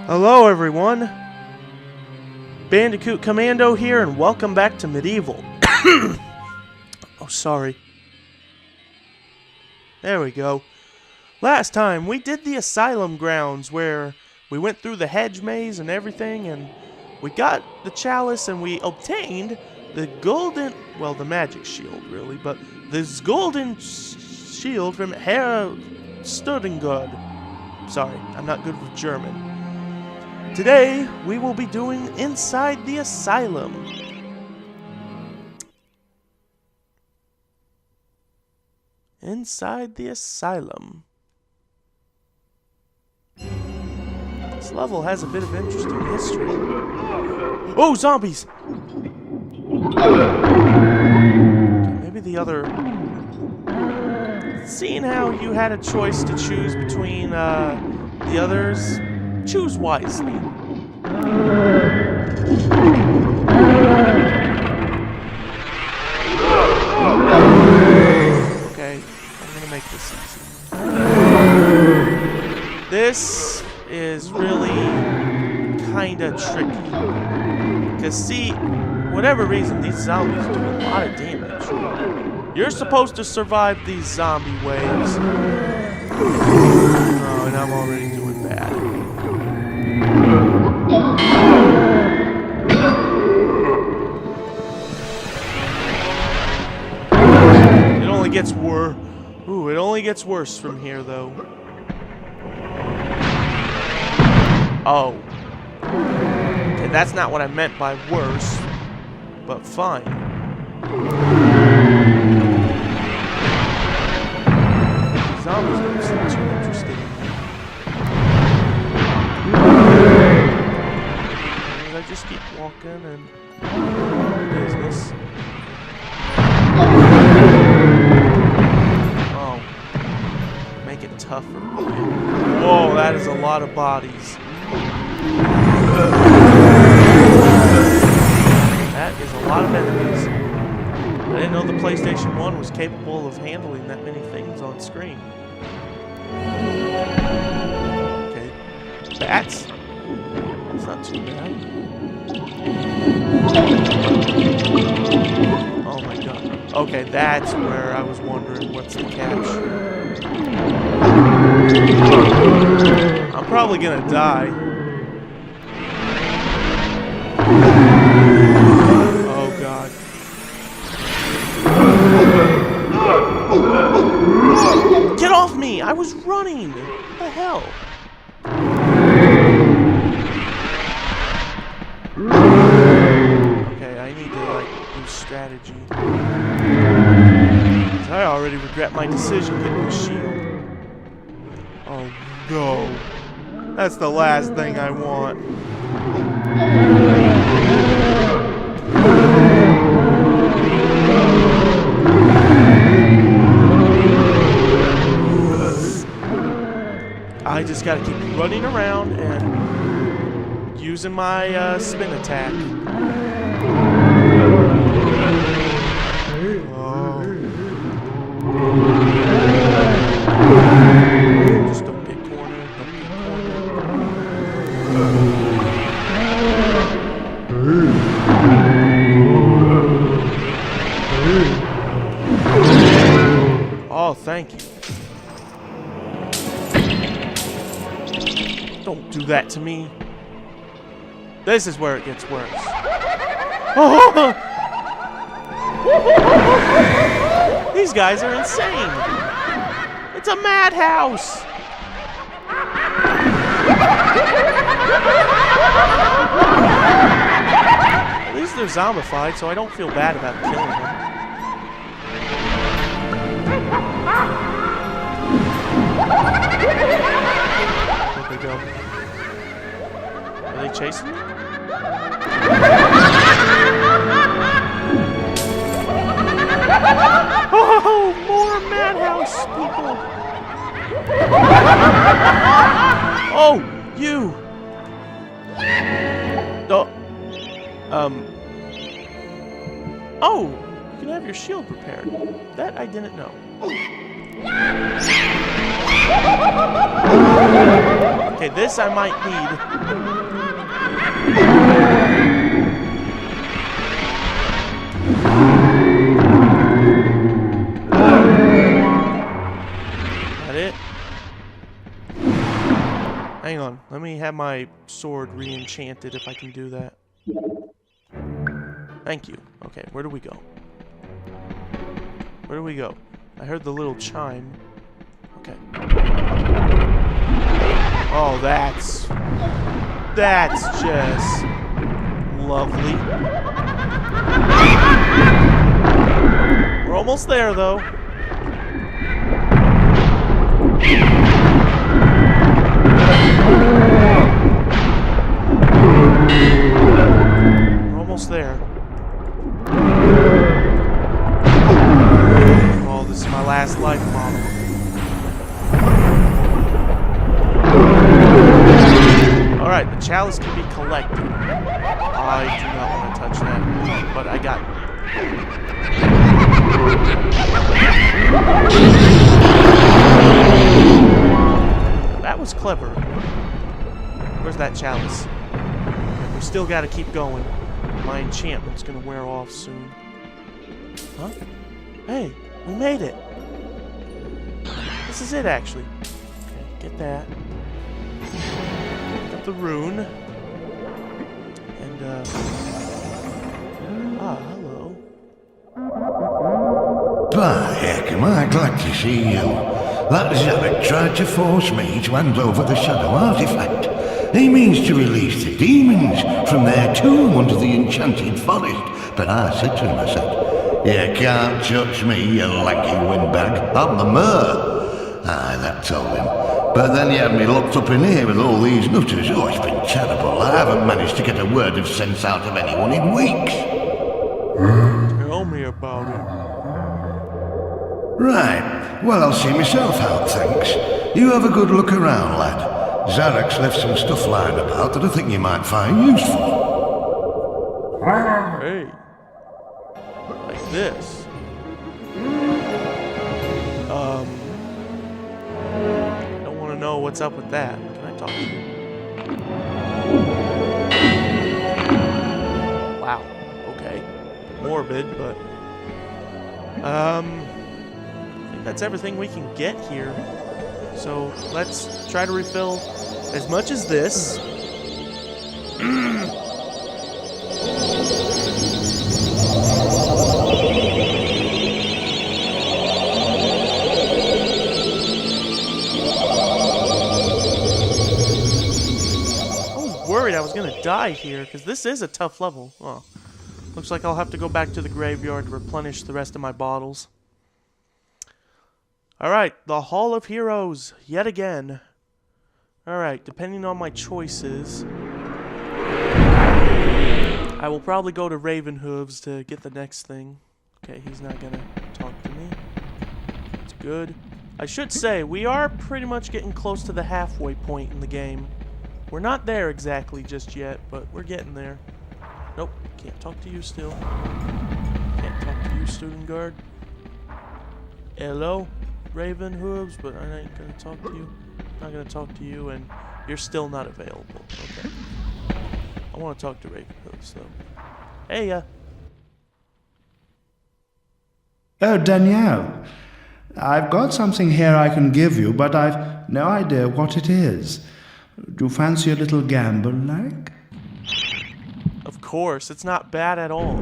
Hello everyone, Bandicoot Commando here, and welcome back to Medieval. Oh, sorry. There we go. Last time we did the Asylum grounds where we went through the hedge maze and everything, and we got the chalice and we obtained the golden, well, the magic shield really, but this golden shield from Herr Studengard. Sorry, I'm not good with German. Today, we will be doing Inside the Asylum. Inside the Asylum. This level has a bit of interesting history. Oh, zombies! Maybe the other... Seeing how you had a choice to choose between the others, choose wisely. Okay, I'm gonna make this easy. This is really kinda tricky. Cause see, whatever reason, these zombies do a lot of damage. You're supposed to survive these zombie waves. Oh, and I'm already doing bad. It only gets worse. Ooh, it only gets worse from here, though. Oh. Okay, that's not what I meant by worse, but fine. Zombies don't seem too interesting. I just keep walking and business. Oh. Make it tougher. Whoa, that is a lot of bodies. That is a lot of enemies. I didn't know the PlayStation 1 was capable of handling that many things on screen. Okay. Bats? That's not too bad. Oh my god. Okay, that's where I was wondering what's the catch. I'm probably gonna die. Oh god. Get off me! I was running! What the hell? Okay, I need to, like, use strategy. I already regret my decision getting the shield. Oh no. That's the last thing I want. I just gotta keep running around and using my spin attack. Oh. Just a big corner, a big corner. Oh, thank you. Don't do that to me. This is where it gets worse. Oh! These guys are insane. It's a madhouse. At least they're zombified, so I don't feel bad about killing them. Where'd they go? Are they chasing me? Oh, more madhouse people! Oh, you! Oh, you can have your shield repaired. That I didn't know. Okay, this I might need. That it? Hang on, let me have my sword re-enchanted if I can do that. Thank you. Okay, where do we go? Where do we go? I heard the little chime. Okay. Oh, that's just lovely. We're almost there, though. We're almost there. Oh, this is my last life model. Alright, the chalice can be collected. I do not want to touch that, but I got it. That was clever. Where's that chalice? We still got to keep going. My enchantment's going to wear off soon. Huh? Hey, we made it. This is it, actually. Okay, get that. Got the rune. And, hello. By heck, am I glad to see you. That Zarek tried to force me to hand over the shadow artifact. He means to release the demons from their tomb under the enchanted forest. But I said to him, I said, "You can't touch me, you lanky windbag. I'm the Mer." Aye, that told him. But then he had me locked up in here with all these nutters. Oh, it's been terrible. I haven't managed to get a word of sense out of anyone in weeks. Tell me about it. Right. Well, I'll see myself out, thanks. You have a good look around, lad. Zarek's left some stuff lying about that I think you might find useful. Hey. Like this. I don't want to know what's up with that. Can I talk to you? Wow. Okay. Morbid, but... I think that's everything we can get here. So, let's try to refill as much as this. I was gonna die here, because this is a tough level. Oh. Looks like I'll have to go back to the graveyard to replenish the rest of my bottles. Alright, the Hall of Heroes, yet again. Alright, depending on my choices, I will probably go to Ravenhooves to get the next thing. Okay, he's not gonna talk to me. That's good. I should say, we are pretty much getting close to the halfway point in the game. We're not there exactly just yet, but we're getting there. Nope, can't talk to you still. Can't talk to you, student guard. Hello, Ravenhooves, but I ain't gonna talk to you. Not gonna talk to you, and you're still not available. Okay. I want to talk to Ravenhooves, though. Hey, Oh, Danielle. I've got something here I can give you, but I've no idea what it is. Do you fancy a little gamble, like? Of course, it's not bad at all.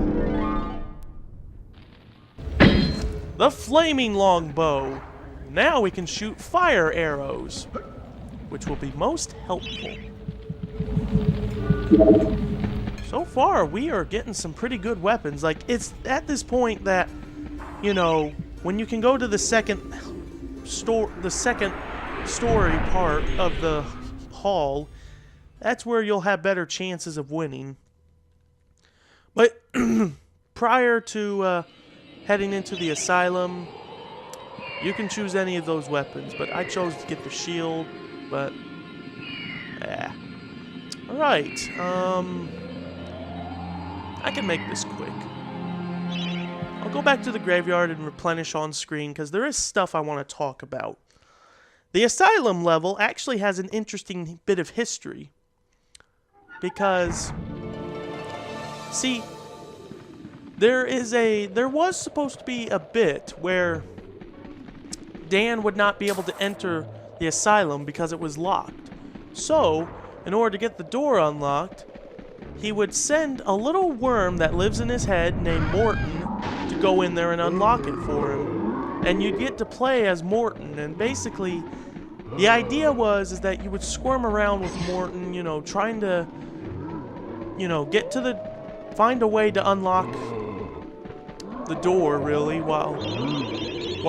The flaming longbow! Now we can shoot fire arrows, which will be most helpful. So far, we are getting some pretty good weapons. Like, it's at this point that, you know, when you can go to the second story part of the hall, that's where you'll have better chances of winning. But prior to heading into the asylum, you can choose any of those weapons, but I chose to get the shield, but alright, I can make this quick. I'll go back to the graveyard and replenish on screen, because there is stuff I want to talk about. The Asylum level actually has an interesting bit of history. Because, see, there was supposed to be a bit where Dan would not be able to enter the asylum because it was locked. So, in order to get the door unlocked, he would send a little worm that lives in his head named Morton to go in there and unlock it for him. And you'd get to play as Morton, and basically the idea is that you would squirm around with Morton, you know, trying to, you know, find a way to unlock the door, really, while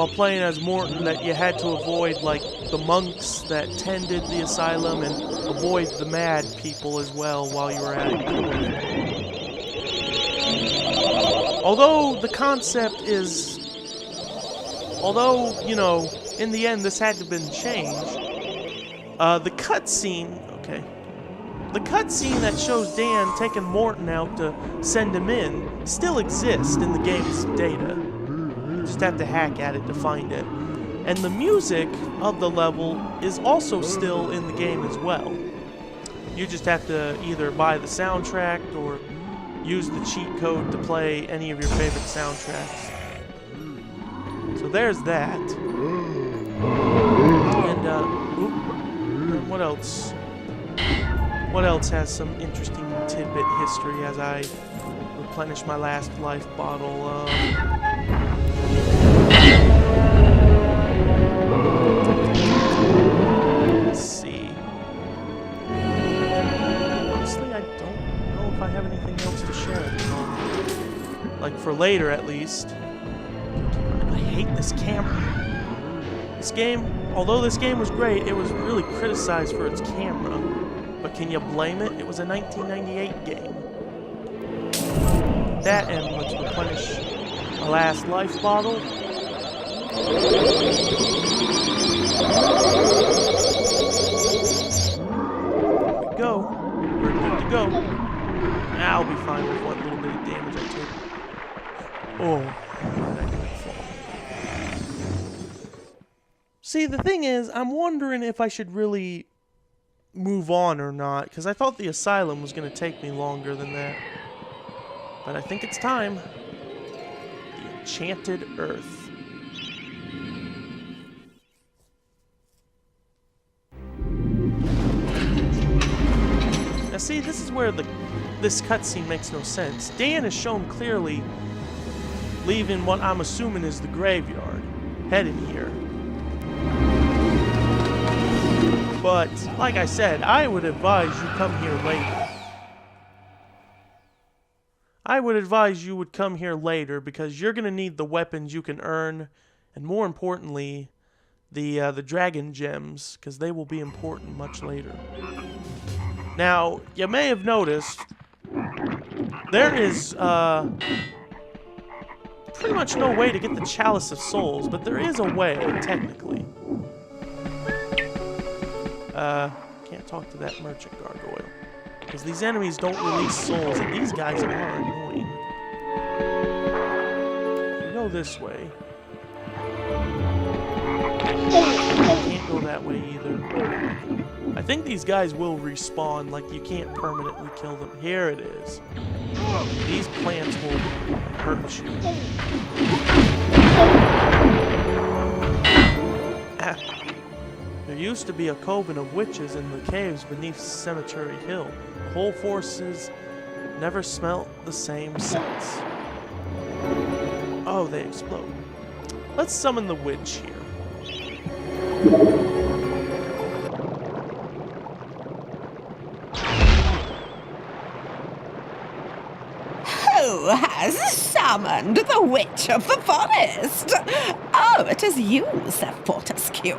playing as Morton, that you had to avoid, like, the monks that tended the asylum and avoid the mad people as well while you were at it. Although the concept is... Although, you know, in the end this had to have been changed, the cutscene... Okay. The cutscene that shows Dan taking Morton out to send him in still exists in the game's data. You just have to hack at it to find it. And the music of the level is also still in the game as well. You just have to either buy the soundtrack or use the cheat code to play any of your favorite soundtracks. So there's that. And what else? What else has some interesting tidbit history as I replenish my last life bottle? Let's see. Honestly, I don't know if I have anything else to share at the moment. Like for later, at least. I hate this camera. This game, although this game was great, it was really criticized for its camera. But can you blame it? It was a 1998 game. That, and let's replenish my last life bottle. There we go. We're good to go. I'll be fine with what little bit of damage I took. Oh, where did I do it fall? See, the thing is, I'm wondering if I should really move on or not, because I thought the asylum was going to take me longer than that. But I think it's time. The Enchanted Earth. Now see, this is where this cutscene makes no sense. Dan is shown clearly leaving what I'm assuming is the graveyard, heading here. But, like I said, I would advise you come here later. I would advise you would come here later because you're going to need the weapons you can earn, and more importantly, the dragon gems, because they will be important much later. Now, you may have noticed, there is pretty much no way to get the Chalice of Souls, but there is a way, technically. Can't talk to that merchant gargoyle. Because these enemies don't release souls, and these guys are annoying. You go this way. Can't go that way either. I think these guys will respawn, like you can't permanently kill them. Here it is. These plants will hurt you. Ah. There used to be a coven of witches in the caves beneath Cemetery Hill. The whole forces never smelt the same since. Oh, they explode. Let's summon the witch here. Who has summoned the Witch of the Forest? Oh, it is you, Sir Fortescue.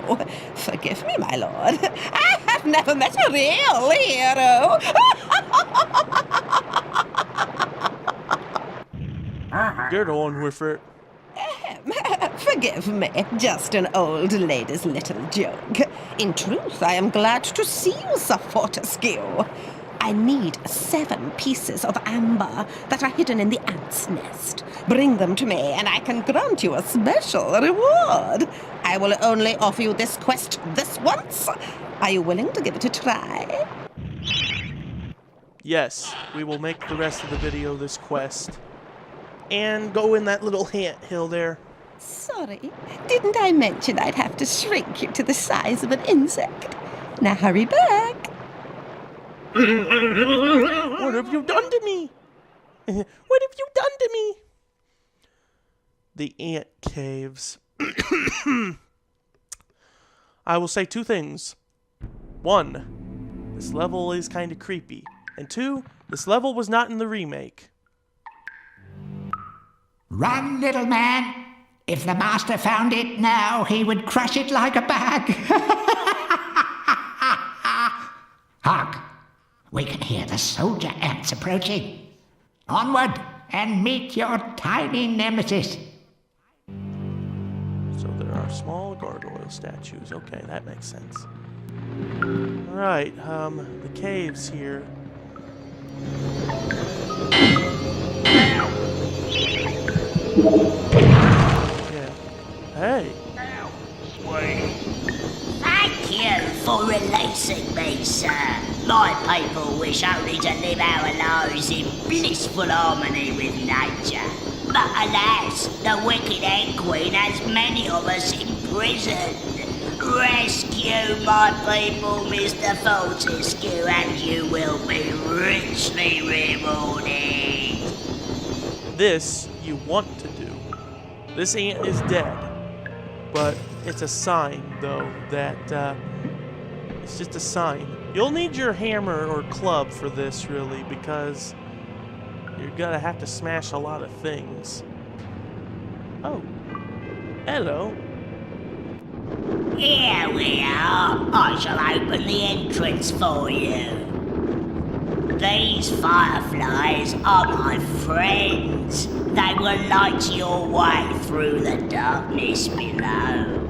Forgive me, my lord. I have never met a real hero. Get on with it. Forgive me, just an old lady's little joke. In truth, I am glad to see you, Sir Fortescue. I need 7 pieces of amber that are hidden in the ant's nest. Bring them to me, and I can grant you a special reward. I will only offer you this quest this once. Are you willing to give it a try? Yes, we will make the rest of the video this quest. And go in that little ant hill there. Sorry, didn't I mention I'd have to shrink you to the size of an insect? Now hurry back. What have you done to me? What have you done to me? The ant caves. I will say 2 things. 1, this level is kind of creepy. And 2, this level was not in the remake. Run, little man. If the master found it now, he would crush it like a bag. Hark! We can hear the soldier ants approaching. Onward and meet your tiny nemesis. So there are small gargoyle statues. Okay, that makes sense. Alright, the caves here. Yeah. Hey! Thank you for releasing me, sir. My people wish only to live our lives in blissful harmony with nature. But alas, the wicked Ant Queen has many of us imprisoned. Rescue my people, Mr. Fortescue, and you will be richly rewarded. This you want to do. This ant is dead. But it's a sign, though, that it's just a sign. You'll need your hammer or club for this, really, because you're gonna have to smash a lot of things. Oh. Hello. Here we are. I shall open the entrance for you. These fireflies are my friends. They will light your way through the darkness below.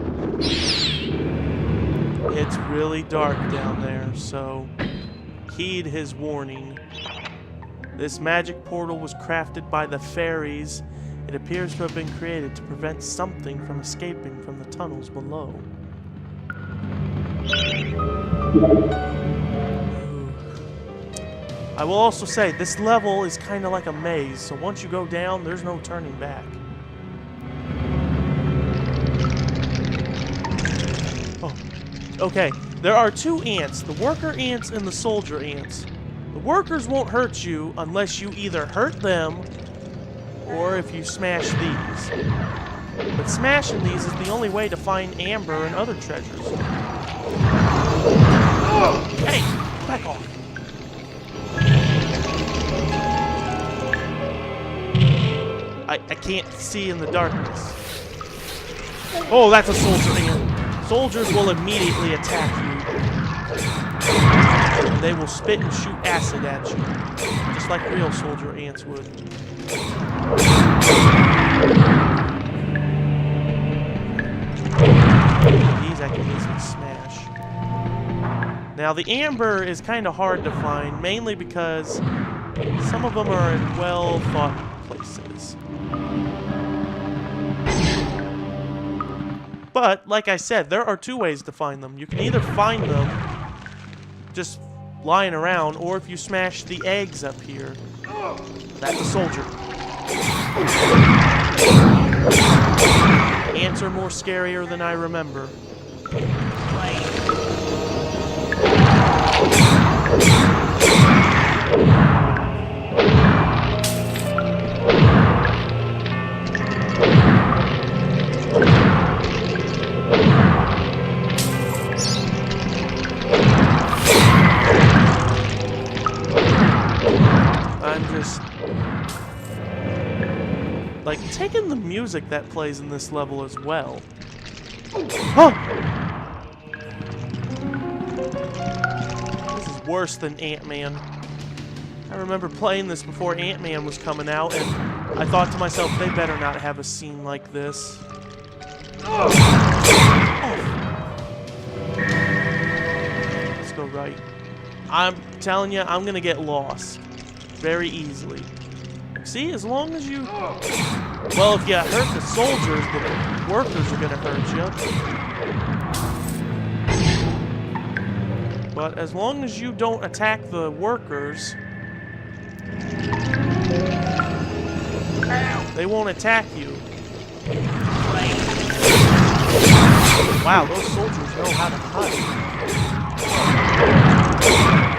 It's really dark down there, so heed his warning. This magic portal was crafted by the fairies. It appears to have been created to prevent something from escaping from the tunnels below. I will also say, this level is kind of like a maze, so once you go down, there's no turning back. Oh, okay. There are 2 ants, the worker ants and the soldier ants. The workers won't hurt you unless you either hurt them or if you smash these. But smashing these is the only way to find amber and other treasures. Hey, back off. I can't see in the darkness. Oh, that's a soldier ant. Soldiers will immediately attack you. And they will spit and shoot acid at you. Just like real soldier ants would. These I can easily smash. Now the amber is kind of hard to find, mainly because some of them are in well-thought places. But, like I said, there are 2 ways to find them. You can either find them just lying around, or if you smash the eggs up here. That's a soldier. Ants are more scarier than I remember. I'm just like taking the music that plays in this level as well. Oh! This is worse than Ant-Man. I remember playing this before Ant-Man was coming out, and I thought to myself, they better not have a scene like this. Oh. Let's go right. I'm telling you, I'm gonna get lost very easily. See, as long as you... Well, if you hurt the soldiers, the workers are gonna hurt you. But as long as you don't attack the workers, they won't attack you. Wow, those soldiers know how to hide.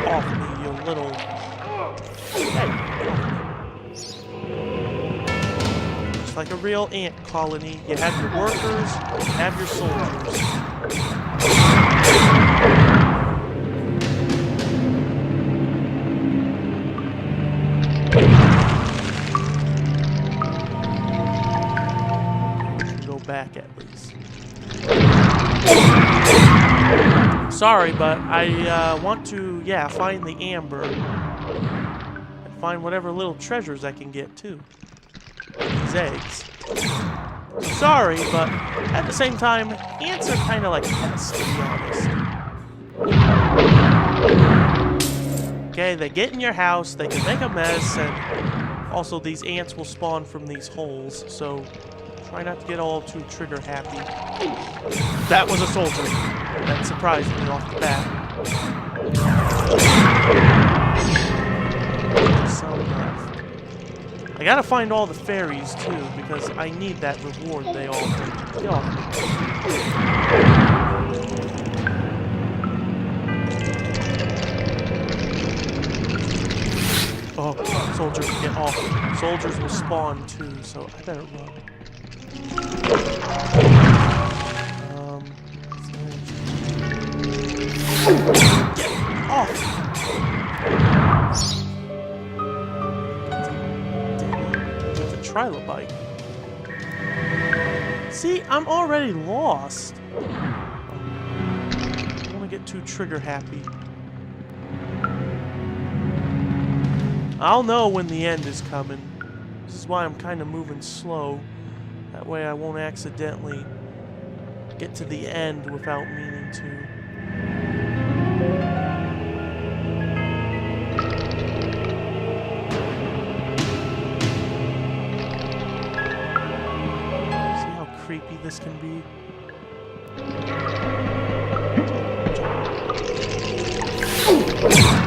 Off me, you little... Hey. Just like a real ant colony, you have your workers, you have your soldiers. Go back at least. Sorry, but I want to, find the amber. And find whatever little treasures I can get, too. These eggs. Sorry, but at the same time, ants are kind of like pests, to be honest. Okay, they get in your house, they can make a mess, and also these ants will spawn from these holes, so try not to get all too trigger happy. That was a soldier. That surprised me off the bat. Some left. I gotta find all the fairies too, because I need that reward they offer. Oh, soldiers, get off. Soldiers will spawn too, so I better run. Get off! It's a trilobite. See, I'm already lost. I don't want to get too trigger happy. I'll know when the end is coming. This is why I'm kind of moving slow. That way I won't accidentally get to the end without meaning to. See how creepy this can be?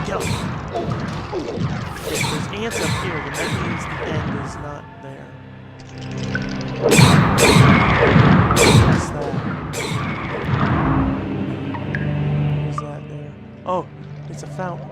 Get off. If there's ants up here, then that means the end is not there. What's that? What is that there? Oh, it's a fountain.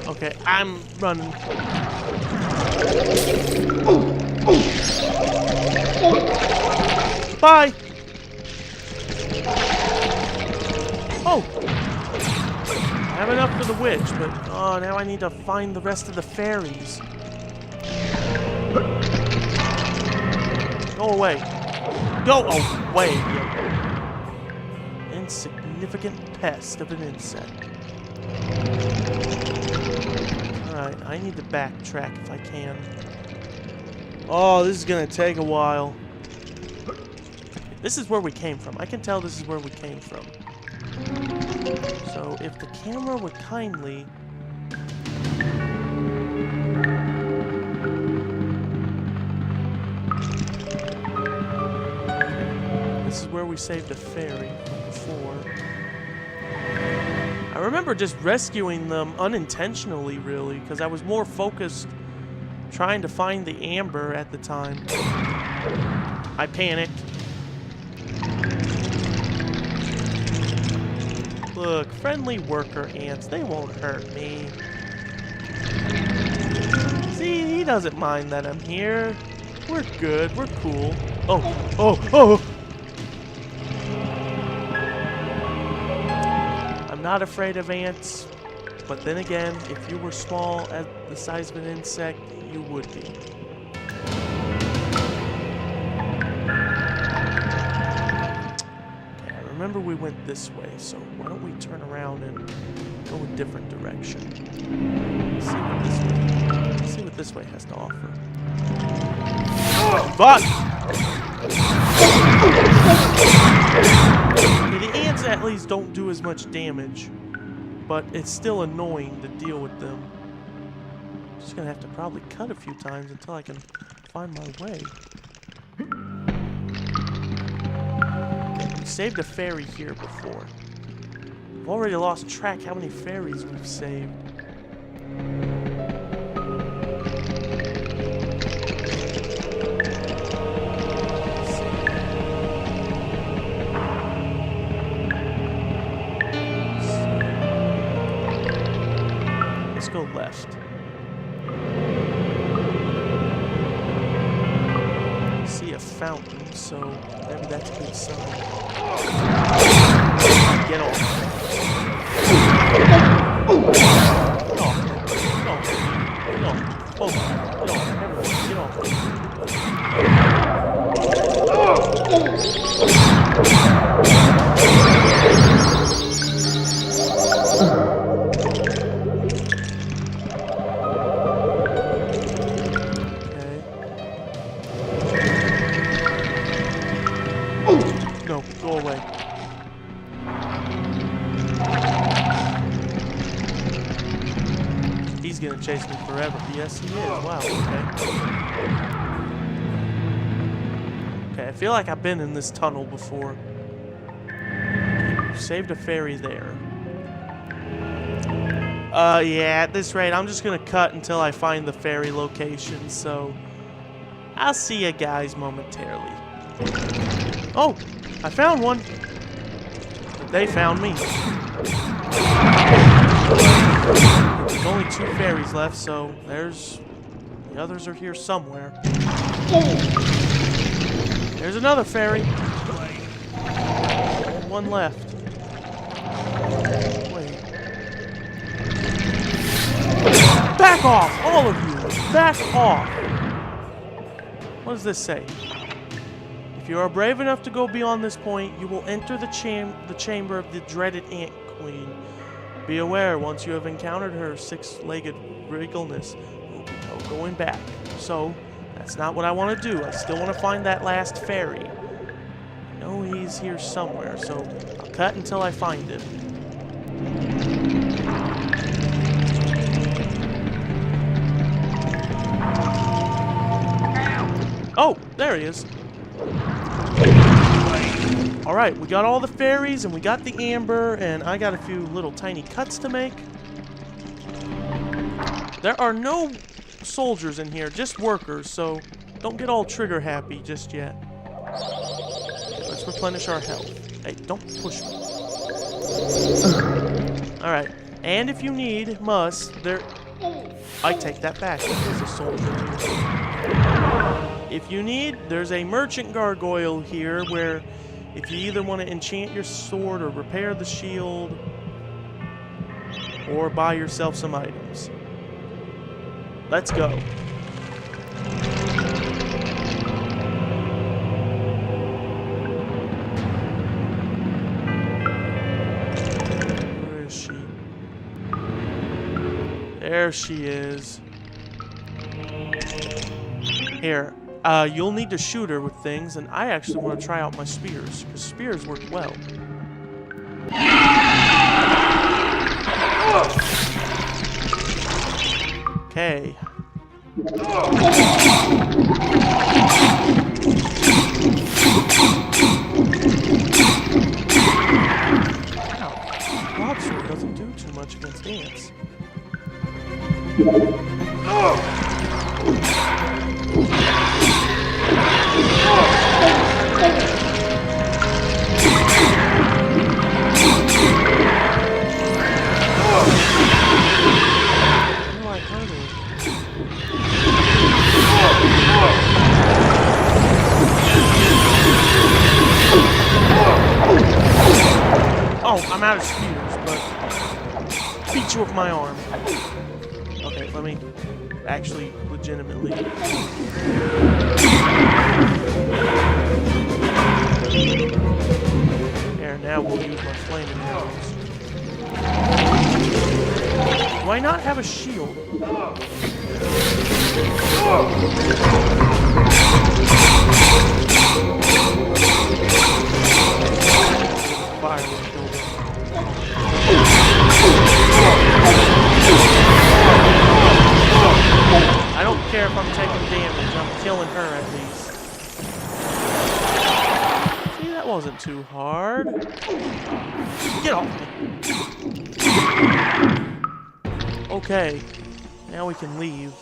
Okay, I'm running. Bye! Oh! I have enough for the witch, but oh, now I need to find the rest of the fairies. Go away. Go away, you insignificant pest of an insect. Alright, I need to backtrack if I can. Oh, this is gonna take a while. This is where we came from. I can tell this is where we came from. So, if the camera would kindly... This is where we saved a fairy from before. I remember just rescuing them unintentionally, really, because I was more focused trying to find the amber at the time. I panicked. Look, friendly worker ants, they won't hurt me. See, he doesn't mind that I'm here. We're good, we're cool. Oh, oh, oh! I'm not afraid of ants, but then again, if you were small at the size of an insect, you would be. remember we went this way, so why don't we turn around and go a different direction? Let's see what this way has to offer. Fuck! Okay, the ants at least don't do as much damage, but it's still annoying to deal with them. Just gonna have to probably cut a few times until I can find my way. We saved a ferry here before. I've already lost track how many ferries we've saved. Let's go left. See a fountain, so maybe that's a good sign. Get off. Get off. Get off. Get off. Get off. Both. Get off. Everyone, get off. No, go away. He's gonna chase me forever. Yes, he is. Wow, okay. Okay, I feel like I've been in this tunnel before. Saved a ferry there. Yeah, at this rate, I'm just gonna cut until I find the ferry location, so I'll see you guys momentarily. Oh! I found one, but they found me. There's only 2 ferries left, so the others are here somewhere. There's another ferry. One left. Wait. Back off, all of you! Back off! What does this say? If you are brave enough to go beyond this point, you will enter the chamber of the dreaded Ant Queen. Be aware, once you have encountered her 6-legged regalness, there will be no going back. So, that's not what I want to do. I still want to find that last fairy. I know he's here somewhere, so I'll cut until I find him. Oh, there he is. Alright, we got all the fairies, and we got the amber, and I got a few little tiny cuts to make. There are no soldiers in here, just workers, so don't get all trigger happy just yet. Let's replenish our health. Hey, don't push me. Alright, and if you need, I take that back. There's a soldier here. If you need, there's a merchant gargoyle here where if you either want to enchant your sword or repair the shield or buy yourself some items. Let's go. Where is she? There she is. Here. You'll need to shoot her with things, and I actually want to try out my spears, because spears work well. Okay. Wow, broadsword doesn't do too much against ants. Oh, I'm out of spears, but beat you with my arm. Okay, let me actually legitimately. There, now now we'll use my flaming arrows. Do I not have a shield? Fire will kill them. I don't care if I'm taking damage, I'm killing her at least. See, that wasn't too hard. Get off me. Okay, now we can leave.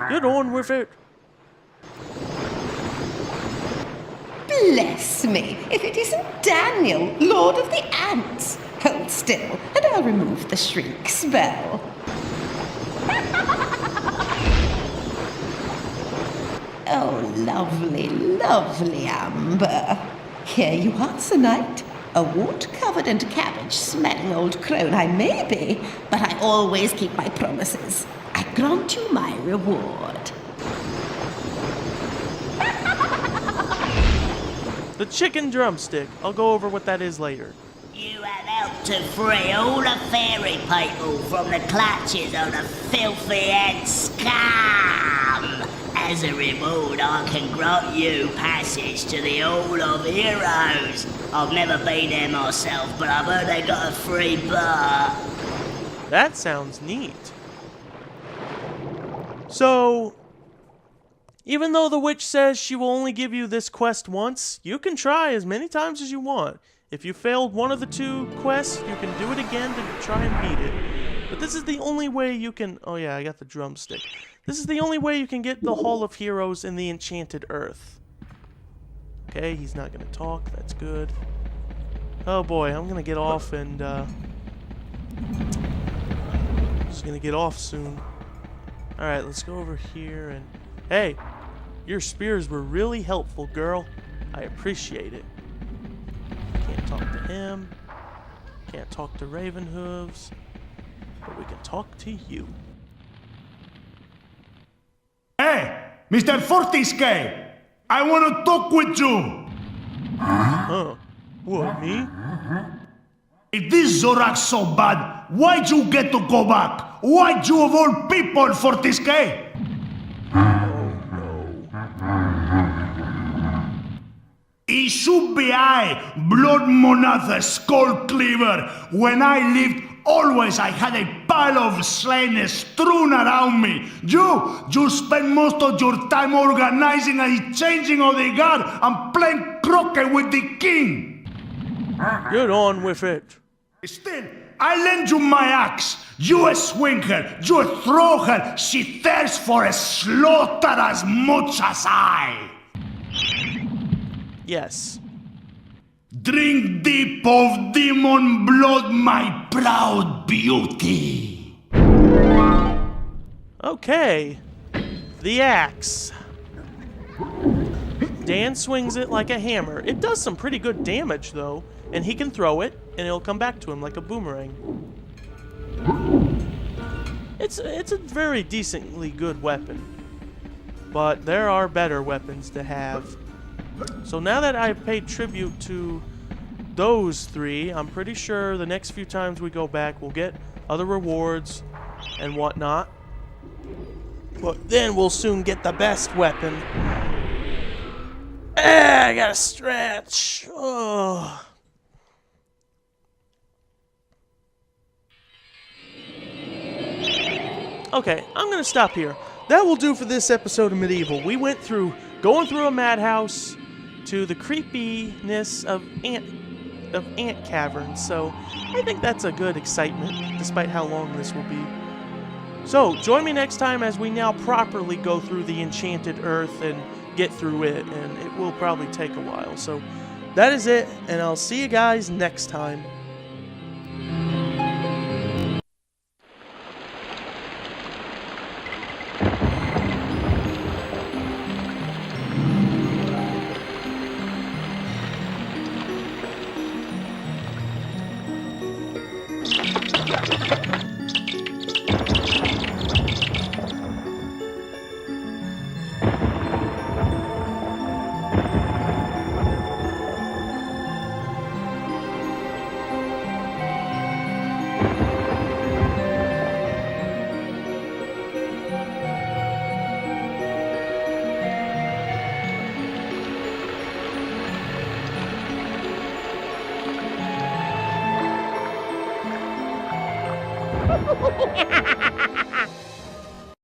Get on with it. Bless me, if it isn't Daniel, Lord of the Ants. Hold still, and I'll remove the shrink spell. Oh, lovely, lovely Amber. Here you are, Sir Knight. A wood-covered and cabbage-smelling old crone I may be, but I always keep my promises. I grant you my reward. The chicken drumstick. I'll go over what that is later. You have helped to free all the fairy people from the clutches of the filthy ant scum. As a reward, I can grant you passage to the Hall of Heroes. I've never been there myself, but I've heard they got a free bar. That sounds neat. So, even though the witch says she will only give you this quest once, you can try as many times as you want. If you failed one of the 2 quests, you can do it again to try and beat it. But this is the only way you can... Oh yeah, I got the drumstick. This is the only way you can get the Hall of Heroes in the Enchanted Earth. Okay, he's not going to talk. That's good. Oh boy, I'm going to get off and... just going to get off soon. Alright, let's go over here and... Hey, your spears were really helpful, girl. I appreciate it. Can't talk to him. Can't talk to Ravenhooves. But we can talk to you. Hey, Mr. Fortescue, I want to talk with you. Huh? What, me? If this Zorak's so bad, why'd you get to go back? Why'd you of all people, Fortescue? It should be I, Blood Monathe Skull Cleaver. When I lived, always I had a pile of slain strewn around me. You spend most of your time organizing and changing of the guard and playing croquet with the king. Get on with it. Still, I lend you my axe. You swing her, you throw her. She thirsts for a slaughter as much as I. Yes. Drink deep of demon blood, my proud beauty. Okay. The axe. Dan swings it like a hammer. It does some pretty good damage, though. And he can throw it, and it'll come back to him like a boomerang. It's a very decently good weapon. But there are better weapons to have. So now that I've paid tribute to those 3, I'm pretty sure the next few times we go back, we'll get other rewards and whatnot. But then we'll soon get the best weapon. I gotta stretch. Oh. Okay, I'm gonna stop here. That will do for this episode of Medieval. We went through going through a madhouse to the creepiness of ant caverns. So I think that's a good excitement, despite how long this will be. So join me next time as we now properly go through the Enchanted Earth and get through it, and it will probably take a while. So that is it, and I'll see you guys next time.